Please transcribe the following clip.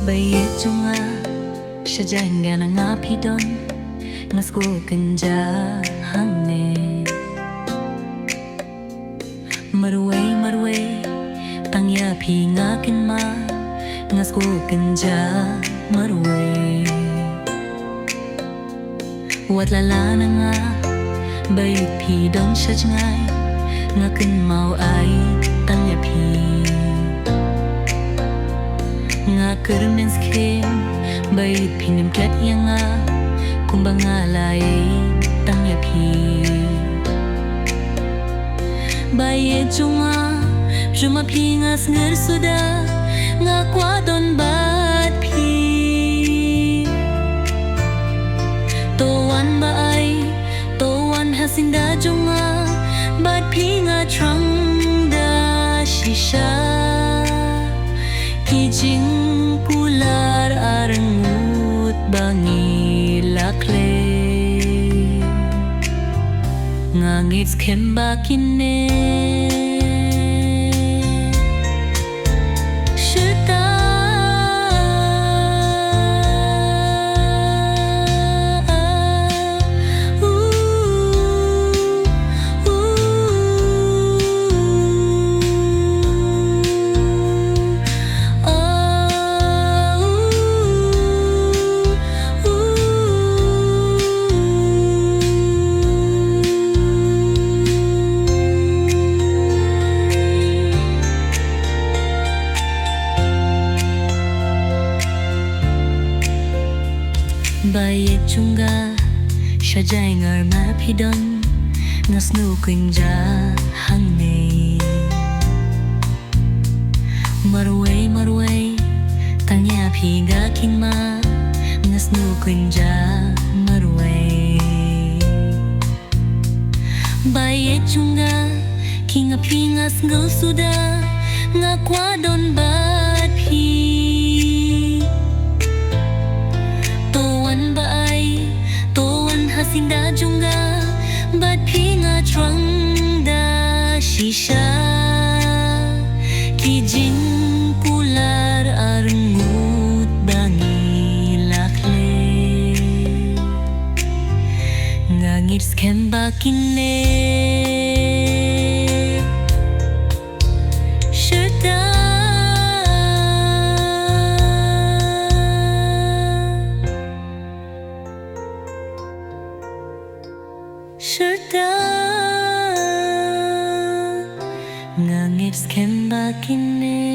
Bayi chunga shajanga na nga pidon ngasko Kynjah hangne marwe tangya phi nga kinma ngasko Kynjah marwe watlala na nga bayi phi don shajngai nga kinmau ai tangya phi nga kermen skem bayi pinim kat yanga kumbanga lai tangya phi bayi chunga juma phi nga snger suda nga kwa don bat phi to wan ba ai to wan hasinda chunga bat phi nga trong da shisha kijing pular arangut bangi lakle ngangit kemba kinne bayi chunga shajai ngar ma pidon ngasnu Kynjah hangne marwe tangya phi ga kinma ngasnu Kynjah marwe bayi chunga kinga phi ngas ngol suda nga kwa don bat phi hasinda junga bat phi nga trong da shisha kijing pular arangut bangi lakle ngangit skem bakine ngangit skem bakine